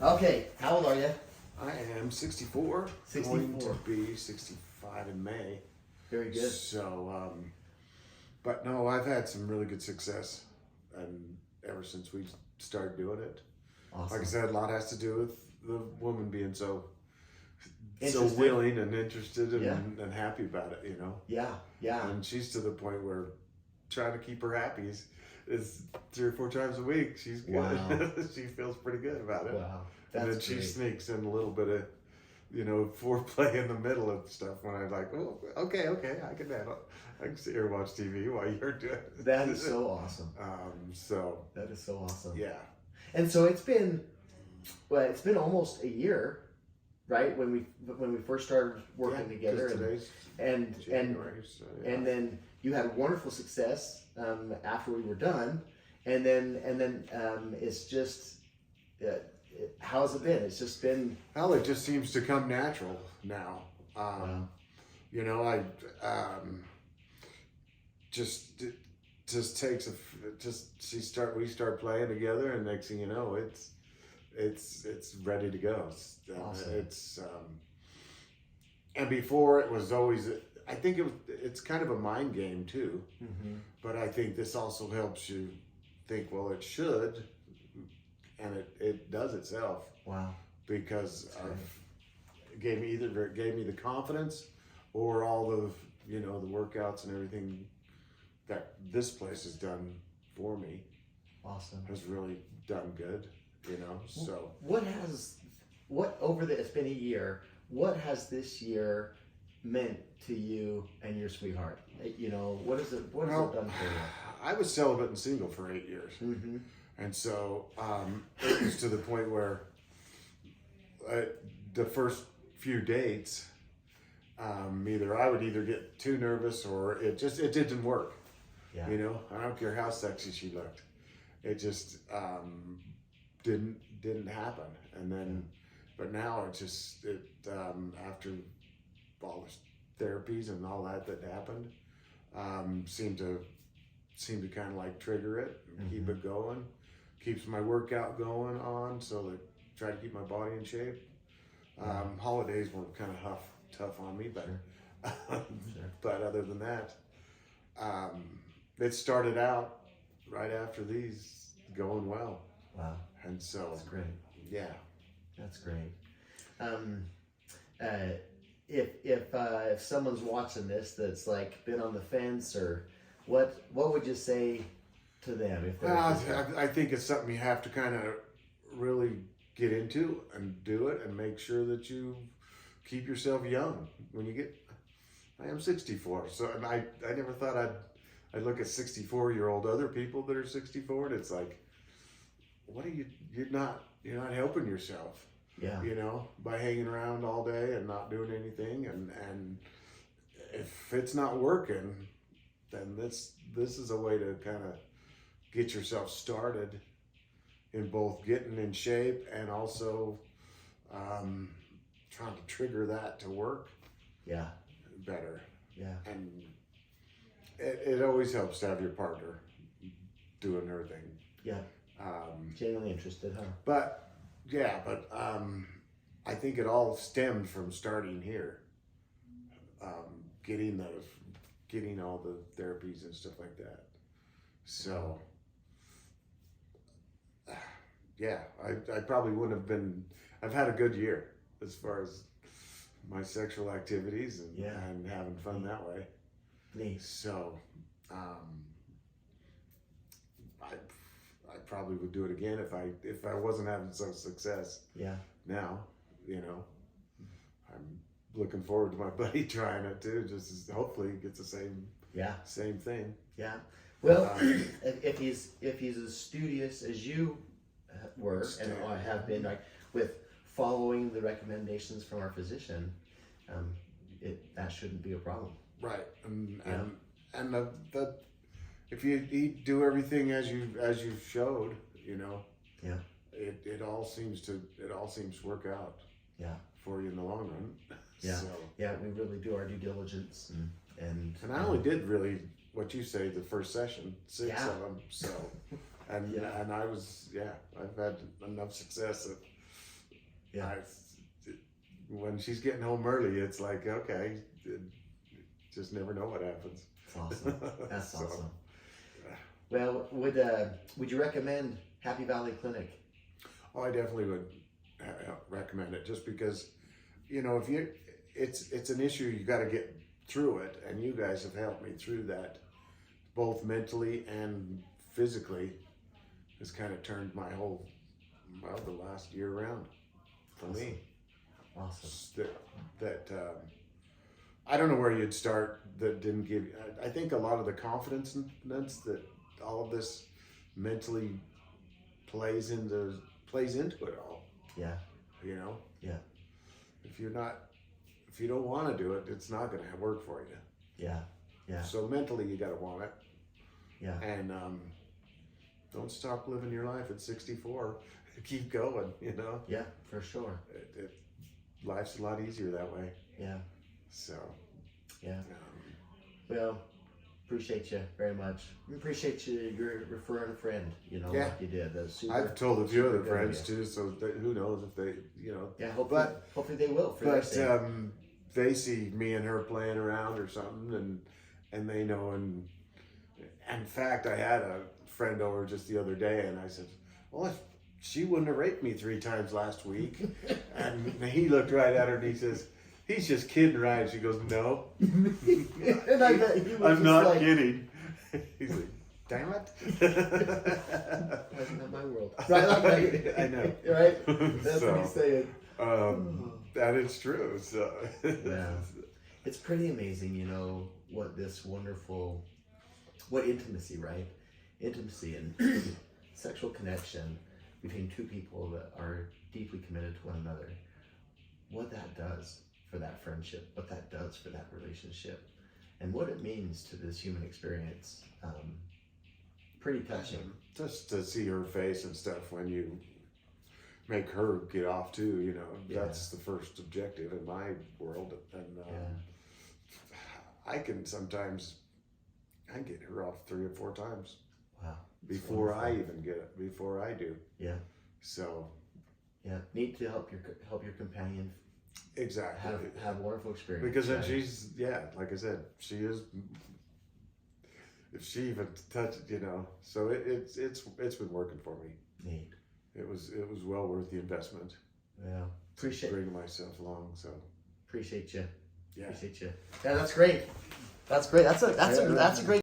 Okay, how old are you? I am 64. 64. Going to be 65 in May. Very good. So, but no, I've had some really good success, and ever since we started doing it, Awesome. like I said, a lot has to do with the woman being so Interested. willing and interested and, Yeah. and happy about it, you know. Yeah, yeah. And she's to the point where trying to keep her happy is 3 or 4 times a week. She's good. Wow. She feels pretty good about it. Wow. And then That's she great. sneaks in a little bit of, foreplay in the middle of stuff when I'm like, oh, okay, I can handle. I can sit here and watch TV while you're doing it. That is so awesome. So That is so awesome. yeah, And so it's been almost a year, right? When we first started working yeah, together, 'cause today's and January, so, yeah. and then you had wonderful success after we were done, and then it's just how has it been? It's just been Well, it just seems to come natural now. Wow. You know, I just it just takes we start playing together, and next thing you know, it's ready to go. Awesome. And before it was always, I think it's kind of a mind game too. Mm-hmm. But I think this also helps you think, well, it should, and it does itself. Wow. Because it gave me the confidence, or all the the workouts and everything that this place has done for me Awesome. has really done good. So What it's been a year. What has this year meant to you and your sweetheart? What has it done for you? I was celibate and single for 8 years, Mm-hmm. and so it was to the point where the first few dates, either I would get too nervous, or it didn't work. Yeah. I don't care how sexy she looked, it just didn't happen. And then, but now after all the therapies and all that happened, seemed to kind of like trigger it and keep it going, keeps my workout going on, so that try to keep my body in shape. Holidays were kind of tough on me, but Sure. but other than that, it started out right after these going well, Wow. and so That's great. yeah. That's great. If someone's watching this that's like been on the fence, or what would you say to them if they're I think it's something you have to kind of really get into and do it, and make sure that you keep yourself young when you get. I am 64, so and I never thought I'd look at 64-year-old other people that are 64, and it's like, what are you're not helping yourself, Yeah. by hanging around all day and not doing anything, and if it's not working, then this is a way to kind of get yourself started in both getting in shape and also trying to trigger that to work Yeah. better. Yeah. And it always helps to have your partner doing her thing. Yeah. Genuinely interested, huh? But I think it all stemmed from starting here, getting all the therapies and stuff like that. So yeah, I probably wouldn't have been. I've had a good year as far as my sexual activities and having fun that way. Neat. So I probably would do it again if I wasn't having some success. Yeah. Now, I'm looking forward to my buddy trying it too. Just hopefully he gets the same thing. Yeah. Well, if he's as studious as you were and have been, like, with following the recommendations from our physician, that shouldn't be a problem. Right, and the if you do everything as you showed, Yeah. it all seems to work out. Yeah. For you in the long run. Yeah. So, Yeah, we really do our due diligence and I only did really what you say the first session, 6 Yeah. of them. So, and Yeah. and I've had enough success that Yeah. When she's getting home early, it's like, okay, just never know what happens. That's awesome. That's So, awesome. Well, would you recommend Happy Valley Clinic? Oh, I definitely would recommend it, just because, if it's an issue, you got to get through it, and you guys have helped me through that, both mentally and physically. Has kind of turned my whole, the last year around for me. Awesome. That I don't know where you'd start. That didn't give you. I think a lot of the confidence that all of this mentally plays into it all. Yeah. Yeah. If you don't want to do it, it's not going to work for you. Yeah. Yeah. So mentally, you got to want it. Yeah. And don't stop living your life at 64. Keep going. Yeah, for sure. Life's a lot easier that way. Yeah. So. Yeah. Well, appreciate you very much. We appreciate you're referring a friend, Yeah. like you did. That's super, I've told a few super other good friends of you. too, so who knows if they, Yeah, hopefully they will for their but sake. they see me and her playing around or something, and they know. And in fact, I had a friend over just the other day, and I said, "Well, if she wouldn't have raped me 3 times last week," and he looked right at her and he says, "He's just kidding, right?" And she goes, "No." And I bet he was I'm just not like, kidding. He's like, "Damn it." That's not my world. Right? Like, I know. Right? That's what he's So, saying. that is true. So Yeah. It's pretty amazing, what intimacy, right? Intimacy and sexual connection between two people that are deeply committed to one another. What that does for that friendship, what that does for that relationship, and what it means to this human experience. Pretty touching. Just to see her face and stuff when you make her get off too, that's the first objective in my world. And I can sometimes, I get her off 3 or 4 times. Wow. Before I even get it, before I do. Yeah. So. Yeah. Need to help your companion Exactly. have a wonderful experience. Because then right? she's, like I said, she is. If she even touched, so it's been working for me. Neat. It was well worth the investment. Yeah. Appreciate bringing myself along. So appreciate you. yeah. Appreciate you. Yeah, that's great. That's great. That's a great